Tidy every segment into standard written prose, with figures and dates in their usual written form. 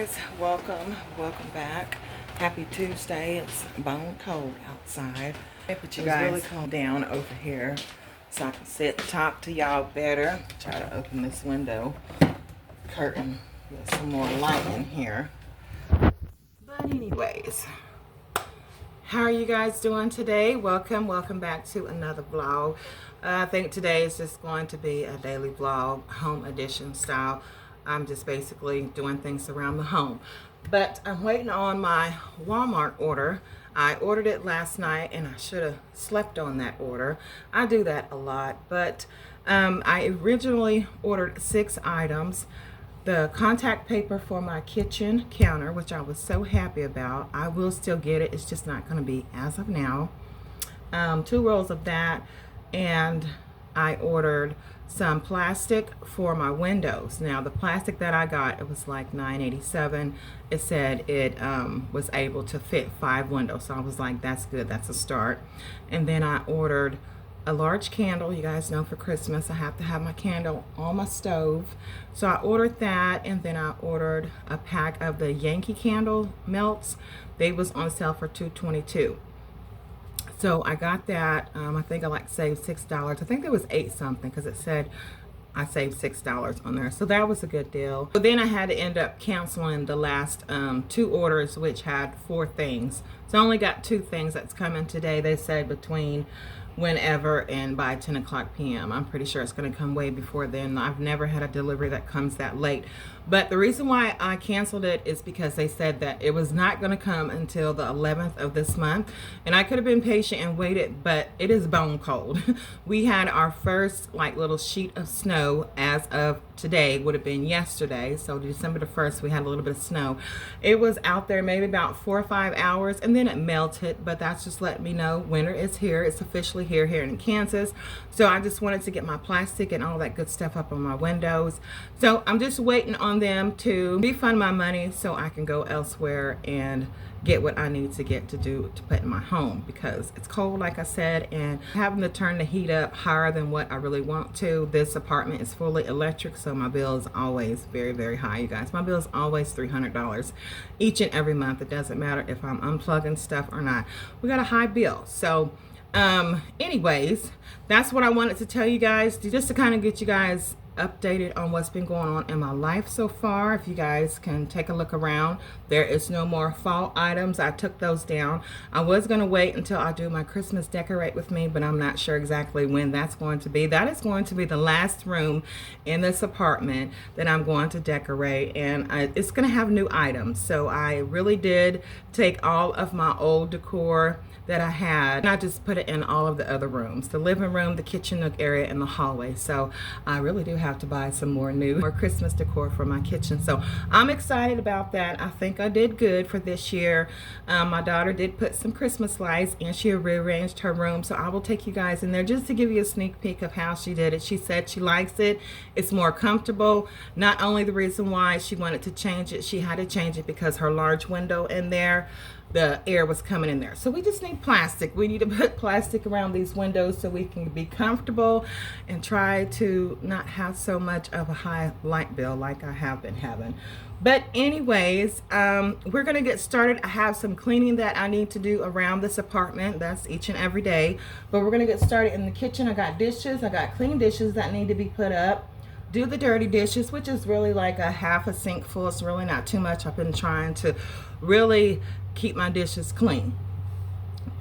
guys, welcome back. Happy Tuesday. It's bone cold outside, but you guys really calm down over here so I can sit and talk to y'all better. Try to open this window curtain, get some more light in here. But anyways, how are you guys doing today? Welcome back to another vlog. I think today is just going to be a daily vlog, home edition style. I'm just basically doing things around the home. But I'm waiting on my Walmart order. I ordered it last night and I should have slept on that order. I do that a lot, but I originally ordered 6 items. The contact paper for my kitchen counter, which I was so happy about. I will still get it. It's just not going to be as of now. 2 rolls of that, and I ordered some plastic for my windows. Now the plastic that I got, it was like $9.87. It said it was able to fit 5 windows, so I was like, that's good, that's a start. And then I ordered a large candle. You guys know for Christmas I have to have my candle on my stove, so I ordered that. And then I ordered a pack of the Yankee Candle melts. They was on sale for $2.22. So I got that. I think I saved $6. I think there was 8 something because it said I saved $6 on there. So that was a good deal. But then I had to end up canceling the last 2 orders, which had 4 things. So I only got 2 things that's coming today. They said between whenever and by 10 o'clock p.m. I'm pretty sure it's going to come way before then. I've never had a delivery that comes that late. But the reason why I canceled it is because they said that it was not going to come until the 11th of this month. And I could have been patient and waited, but it is bone cold. We had our first little sheet of snow as of today, would have been yesterday. So December the 1st, we had a little bit of snow. It was out there maybe about 4 or 5 hours, and then it melted. But that's just letting me know winter is here. It's officially here in Kansas. So I just wanted to get my plastic and all that good stuff up on my windows. So I'm just waiting on them to refund my money so I can go elsewhere and get what I need to get to put in my home, because it's cold, like I said, and having to turn the heat up higher than what I really want to. This apartment is fully electric, so my bill is always very, very high, you guys. My bill is always $300 each and every month. It doesn't matter if I'm unplugging stuff or not. We got a high bill. So anyways, that's what I wanted to tell you guys, just to kind of get you guys updated on what's been going on in my life so far. If you guys can take a look around, there is no more fall items. I took those down. I was going to wait until I do my Christmas decorate with me, but I'm not sure exactly when that's going to be. That is going to be the last room in this apartment that I'm going to decorate, and it's going to have new items. So I really did take all of my old decor that I had, and I just put it in all of the other rooms, the living room, the kitchen nook area, and the hallway. So I really do have to buy some more Christmas decor for my kitchen. So I'm excited about that. I think I did good for this year. My daughter did put some Christmas lights, and she rearranged her room. So I will take you guys in there just to give you a sneak peek of how she did it. She said she likes it. It's more comfortable. Not only the reason why she wanted to change it, she had to change it because her large window in there, the air was coming in there. So we just need plastic. We need to put plastic around these windows so we can be comfortable and try to not have so much of a high light bill like I have been having. But anyways, we're gonna get started. I have some cleaning that I need to do around this apartment. That's each and every day. But we're gonna get started in the kitchen. I got dishes. I got clean dishes that need to be put up. Do the dirty dishes, which is really like a half a sink full. It's really not too much. I've been trying to really keep my dishes clean.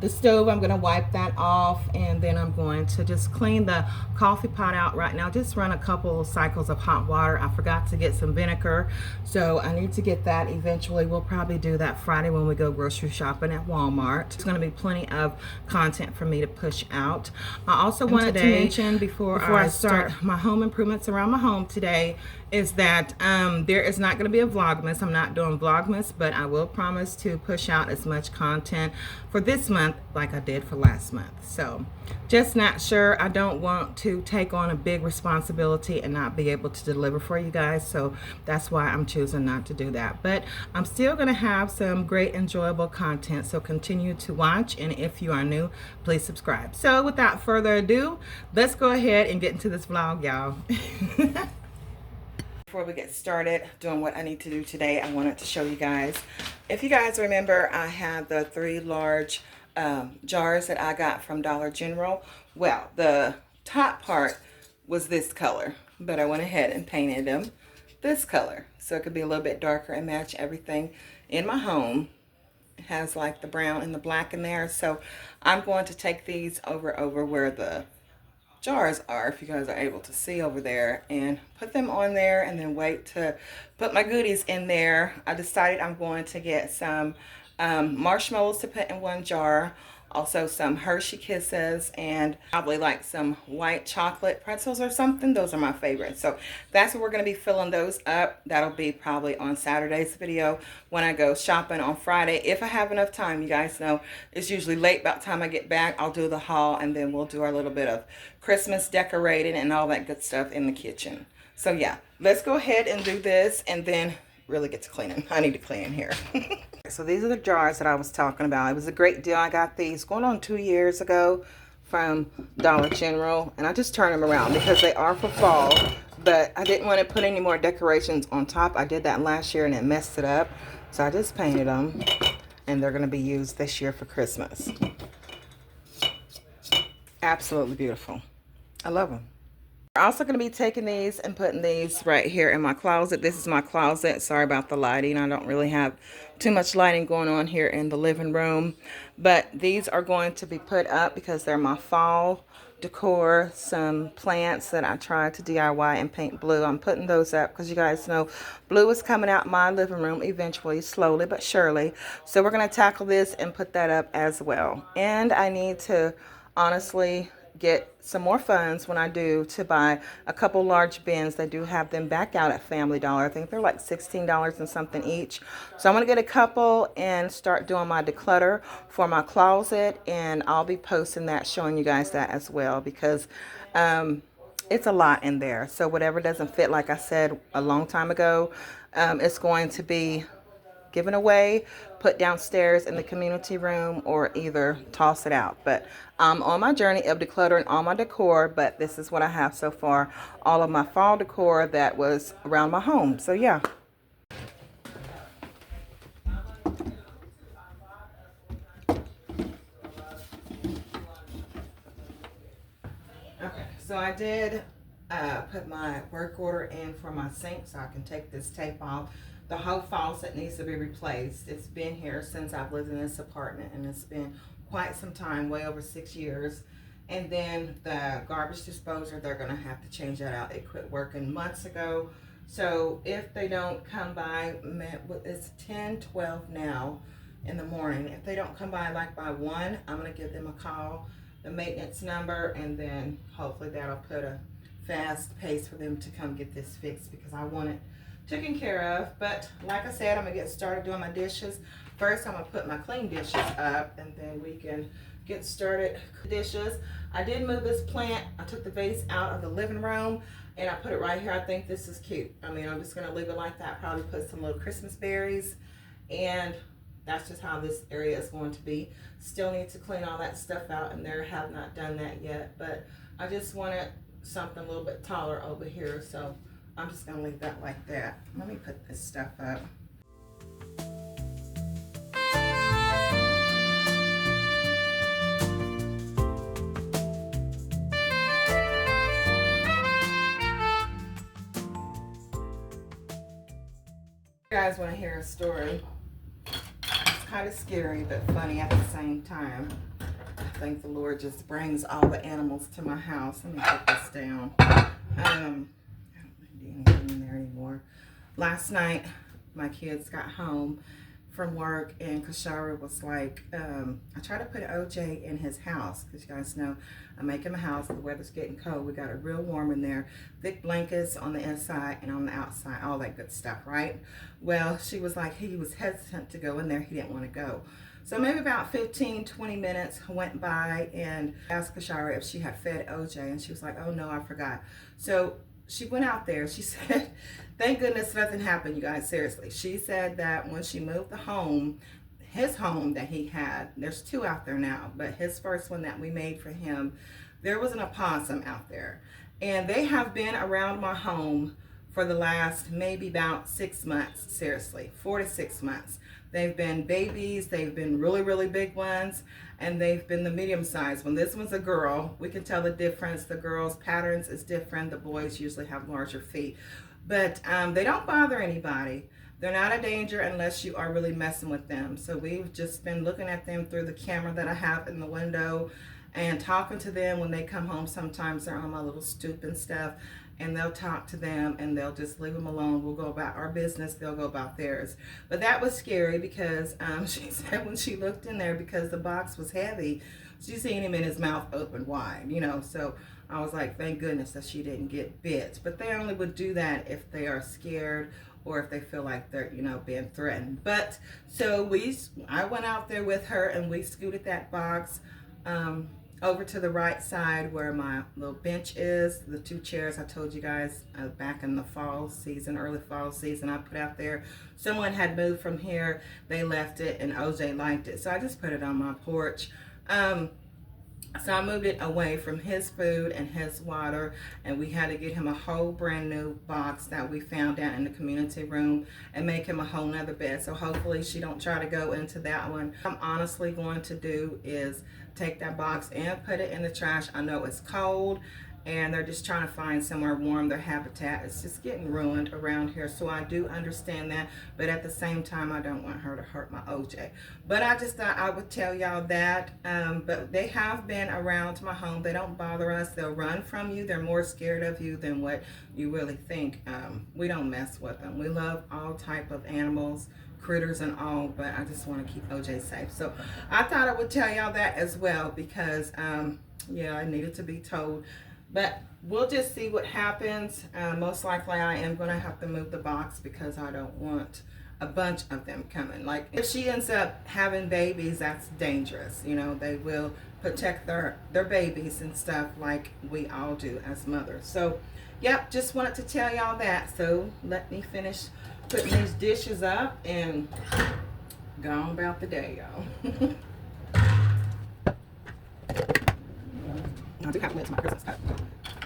The stove, I'm going to wipe that off, and then I'm going to just clean the coffee pot out right now. Just run a couple cycles of hot water. I forgot to get some vinegar, so I need to get that eventually. We'll probably do that Friday when we go grocery shopping at Walmart. It's going to be plenty of content for me to push out. I also wanted to mention before I start my home improvements around my home today is that there is not going to be a Vlogmas. I'm not doing Vlogmas, but I will promise to push out as much content for this month like I did for last month. So just not sure. I don't want to take on a big responsibility and not be able to deliver for you guys. So that's why I'm choosing not to do that. But I'm still going to have some great enjoyable content. So continue to watch. And if you are new, please subscribe. So without further ado, let's go ahead and get into this vlog, y'all. Before we get started doing what I need to do today, I wanted to show you guys. If you guys remember, I had the 3 large jars that I got from Dollar General. Well, the top part was this color, but I went ahead and painted them this color so it could be a little bit darker and match everything in my home. It has like the brown and the black in there, so I'm going to take these over where the jars are, if you guys are able to see over there, and put them on there and then wait to put my goodies in there. I decided I'm going to get some marshmallows to put in one jar, also some Hershey Kisses, and probably like some white chocolate pretzels or something. Those are my favorites. So that's what we're going to be filling those up. That'll be probably on Saturday's video when I go shopping on Friday. If I have enough time, you guys know it's usually late. About the time I get back, I'll do the haul, and then we'll do our little bit of Christmas decorating and all that good stuff in the kitchen. So yeah, let's go ahead and do this and then really get to cleaning. I need to clean here. So these are the jars that I was talking about. It was a great deal. I got these going on 2 years ago from Dollar General, and I just turned them around because they are for fall, but I didn't want to put any more decorations on top. I did that last year and it messed it up, so I just painted them, and they're going to be used this year for Christmas. Absolutely beautiful. I love them. We're also going to be taking these and putting these right here in my closet. This is my closet. Sorry about the lighting. I don't really have too much lighting going on here in the living room. But these are going to be put up because they're my fall decor. Some plants that I tried to DIY and paint blue. I'm putting those up because you guys know blue is coming out my living room eventually, slowly but surely. So we're going to tackle this and put that up as well. And I need to honestly get some more funds when I do to buy a couple large bins. They do have them back out at Family Dollar. I think they're like $16 and something each. So I'm going to get a couple and start doing my declutter for my closet, and I'll be posting that, showing you guys that as well, because it's a lot in there. So whatever doesn't fit, like I said a long time ago, it's going to be given away, put downstairs in the community room, or either toss it out. But I'm on my journey of decluttering all my decor, but this is what I have so far. All of my fall decor that was around my home. So yeah. Okay, so I did put my work order in for my sink so I can take this tape off. The whole faucet needs to be replaced. It's been here since I've lived in this apartment, and it's been quite some time, way over 6 years. And then the garbage disposer, they're gonna have to change that out. It quit working months ago. So if they don't come by, it's 10:12 now in the morning. If they don't come by like by 1, I'm gonna give them a call, the maintenance number, and then hopefully that'll put a fast pace for them to come get this fixed, because I want it taken care of. But like I said, I'm gonna get started doing my dishes. First, I'm gonna put my clean dishes up, and then we can get started dishes. I did move this plant. I took the vase out of the living room and I put it right here. I think this is cute. I mean, I'm just gonna leave it like that. Probably put some little Christmas berries, and that's just how this area is going to be. Still need to clean all that stuff out, and there have not done that yet, but I just wanted something a little bit taller over here, so I'm just gonna leave that like that. Let me put this stuff up. You guys want to hear a story? It's kind of scary but funny at the same time. I think the Lord just brings all the animals to my house. Let me put this down. I don't need anything in there anymore. Last night, my kids got home from work, and Cashapp was like, I tried to put OJ in his house, because you guys know I make him a house. The weather's getting cold. We got it real warm in there. Thick blankets on the inside and on the outside, all that good stuff, right? Well, she was like, he was hesitant to go in there. He didn't want to go. So maybe about 15-20 minutes went by, and asked Cashapp if she had fed OJ, and she was like, oh no, I forgot. So she went out there. She said, thank goodness nothing happened, you guys, seriously. She said that when she moved the home, his home that he had, there's 2 out there now, but his first one that we made for him, there was an opossum out there. And they have been around my home for the last maybe about 6 months, seriously, 4 to 6 months. They've been babies, they've been really, really big ones, and they've been the medium sized one. This one's a girl. We can tell the difference. The girls' patterns is different. The boys usually have larger feet. But they don't bother anybody. They're not a danger unless you are really messing with them. So we've just been looking at them through the camera that I have in the window and talking to them when they come home. Sometimes they're on my little stoop and stuff, and they'll talk to them and they'll just leave them alone. We'll go about our business, they'll go about theirs. But that was scary because she said when she looked in there, because the box was heavy, she seen him in his mouth open wide, you know. So I was like, thank goodness that she didn't get bit. But they only would do that if they are scared or if they feel like they're, you know, being threatened. But so I went out there with her and we scooted that box over to the right side where my little bench is. The 2 chairs I told you guys back in the fall season, early fall season, I put out there. Someone had moved from here, they left it, and OJ liked it, so I just put it on my porch. So I moved it away from his food and his water, and we had to get him a whole brand new box that we found down in the community room and make him a whole nother bed. So hopefully she don't try to go into that one. What I'm honestly going to do is take that box and put it in the trash. I know it's cold and they're just trying to find somewhere warm. Their habitat is just getting ruined around here, so I do understand that, but at the same time I don't want her to hurt my OJ. But I just thought I would tell y'all that. But they have been around my home. They don't bother us. They'll run from you. They're more scared of you than what you really think. We don't mess with them. We love all type of animals, critters and all, but I just want to keep OJ safe. So I thought I would tell y'all that as well, because yeah, I needed to be told. But we'll just see what happens. Most likely I am going to have to move the box because I don't want a bunch of them coming. Like if she ends up having babies, that's dangerous. You know, they will protect their babies and stuff like we all do as mothers. So yep, just wanted to tell y'all that. So let me finish putting these dishes up and go on about the day, y'all. I do have lids to my Christmas cup.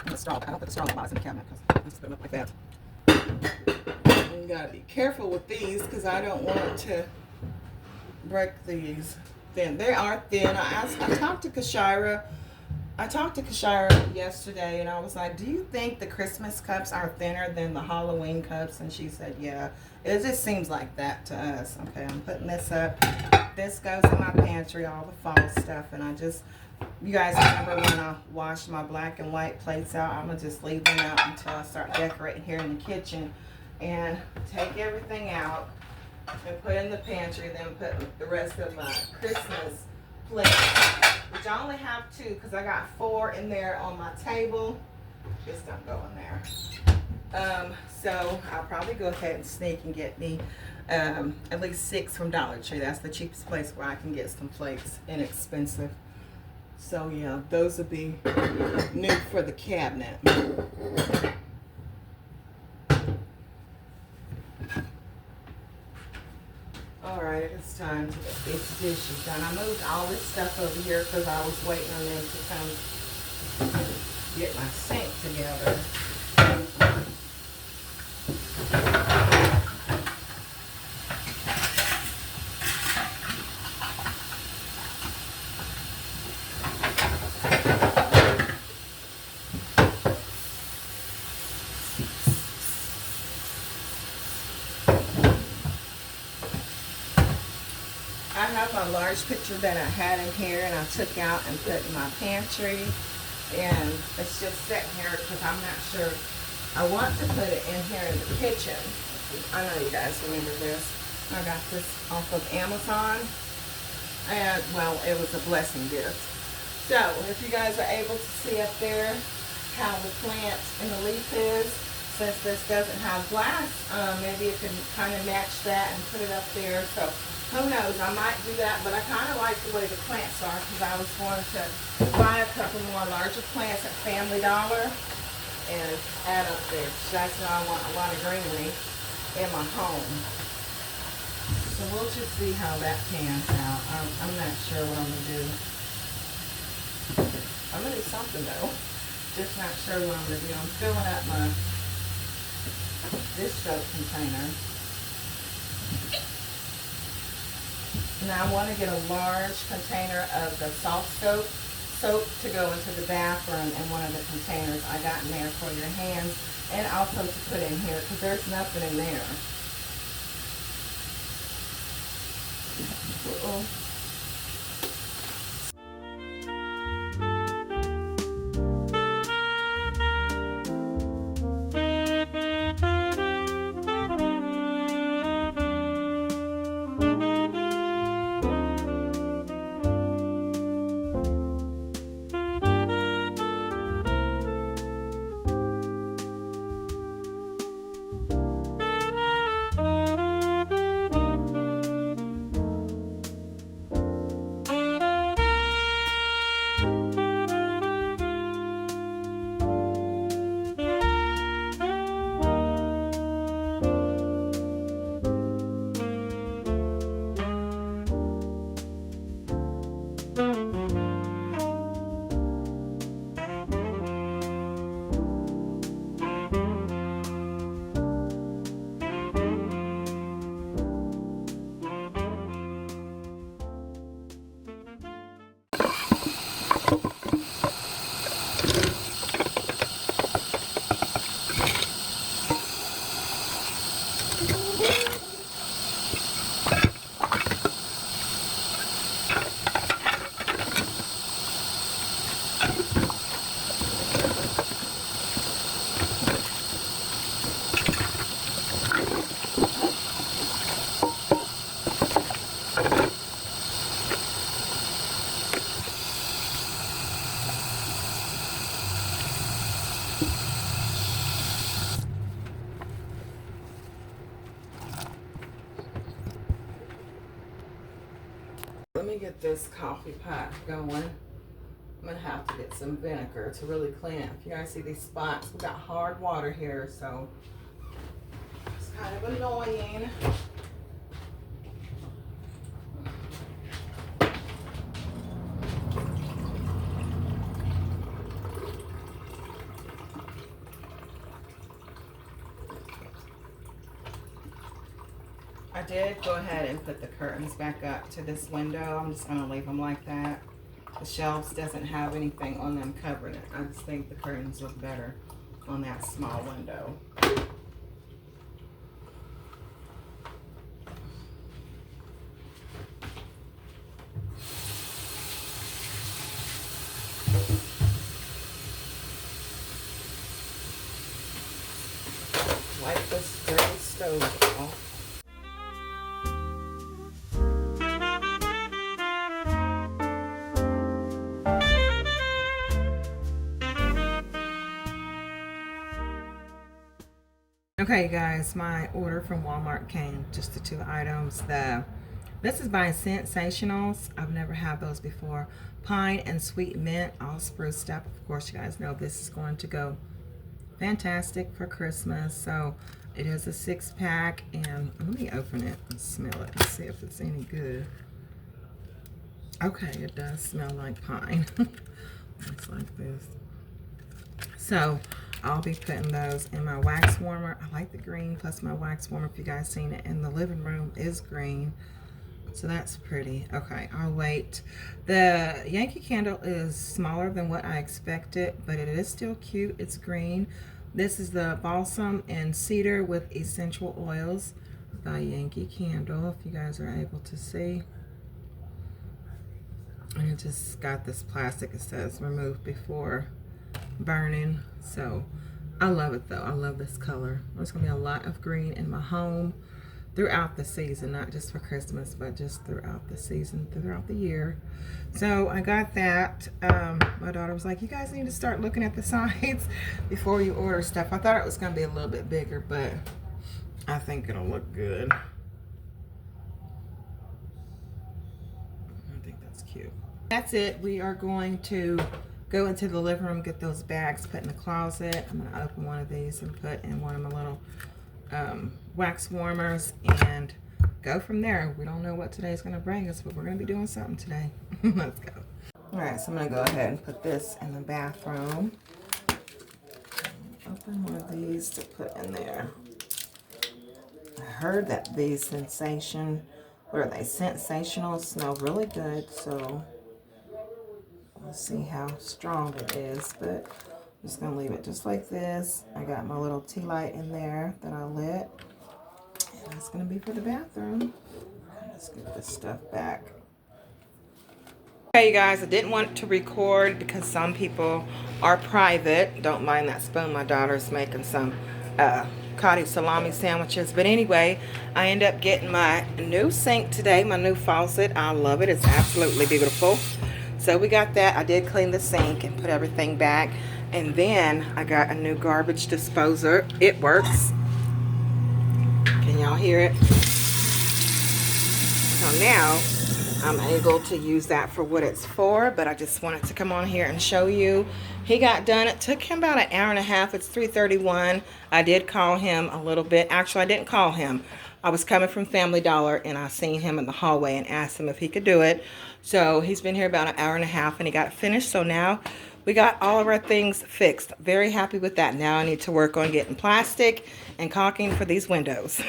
And the straw. I don't put the straw box in the cabinet because I just put them up like that. You gotta be careful with these because I don't want to break these thin. They are thin. I talked to Kashira. I talked to Kashira yesterday and I was like, do you think the Christmas cups are thinner than the Halloween cups? And she said, yeah. It just seems like that to us. Okay, I'm putting this up. This goes in my pantry, all the fall stuff, and you guys remember when I washed my black and white plates out? I'm going to just leave them out until I start decorating here in the kitchen and take everything out and put in the pantry, then put the rest of my Christmas plates, which I only have 2 because I got 4 in there on my table. Just don't go in there. So I'll probably go ahead and sneak and get me at least 6 from Dollar Tree. That's the cheapest place where I can get some plates, inexpensive. So yeah, those will be new for the cabinet. Alright, it's time to get these dishes done. I moved all this stuff over here because I was waiting on them to come get my sink together. I have my large picture that I had in here and I took out and put in my pantry, and it's just sitting here because I'm not sure. I want to put it in here in the kitchen. I know you guys remember this. I got this off of Amazon, and well, it was a blessing gift. So if you guys are able to see up there how the plant and the leaf is, since this doesn't have glass, maybe you can kind of match that and put it up there. So who knows, I might do that, but I kind of like the way the plants are because I was going to buy a couple more larger plants at Family Dollar and add up there. That's why I want a lot of greenery in my home. So we'll just see how that pans out. I'm not sure what I'm going to do. I'm going to do something though. Just not sure what I'm going to do. I'm filling up my this soap container. Now I want to get a large container of the soft soap to go into the bathroom in one of the containers I got in there for your hands, and also to put in here because there's nothing in there. Uh-oh. Let me get this coffee pot going. I'm gonna have to get some vinegar to really clean it. If you guys see these spots, we got hard water here, so it's kind of annoying. I did go ahead and put the curtains back up to this window. I'm just gonna leave them like that. The shelves doesn't have anything on them covering it. I just think the curtains look better on that small window. Wipe this dirty stove off. Okay, guys, my order from Walmart came, just the 2 items. This is by Sensationals. I've never had those before. Pine and sweet mint, all spruced up. Of course, you guys know this is going to go fantastic for Christmas. So it is a 6-pack, and let me open it and smell it and see if it's any good. Okay, it does smell like pine. Looks like this. So I'll be putting those in my wax warmer. I like the green, plus my wax warmer, if you guys seen it in the living room, is green. So that's pretty. Okay, I'll wait. The Yankee candle is smaller than what I expected, but it is still cute. It's green. This is the balsam and cedar with essential oils by Yankee Candle, if you guys are able to see. And it just got this plastic, it says remove before burning. So I love it though. I love this color. There's gonna be a lot of green in my home throughout the season, not just for Christmas, but just throughout the season, throughout the year. So I got that. My daughter was like, you guys need to start looking at the sides before you order stuff. I thought it was gonna be a little bit bigger, but I think it'll look good. I think that's cute. That's it. We are going to go into the living room, get those bags put in the closet. I'm gonna open one of these and put in one of my little wax warmers and go from there. We don't know what today's gonna bring us, but we're gonna be doing something today. Let's go. All right, so I'm gonna go ahead and put this in the bathroom. Open one of these to put in there. I heard that these what are they, sensational, smell really good, so let's see how strong it is, but I'm just going to leave it just like this. I got my little tea light in there that I lit, and that's going to be for the bathroom. Let's get this stuff back. Okay, you guys, I didn't want to record because some people are private. Don't mind that spoon. My daughter's making some cottage salami sandwiches. But anyway, I ended up getting my new sink today, my new faucet. I love it. It's absolutely beautiful. So we got that. I did clean the sink and put everything back. And then I got a new garbage disposer. It works. Can y'all hear it? So now I'm able to use that for what it's for, but I just wanted to come on here and show you. He got done. It took him about an hour and a half. It's 3:31. I did call him a little bit. Actually, I didn't call him. I was coming from Family Dollar, and I seen him in the hallway and asked him if he could do it. So he's been here about an hour and a half, and he got it finished. So now we got all of our things fixed. Very happy with that. Now I need to work on getting plastic and caulking for these windows.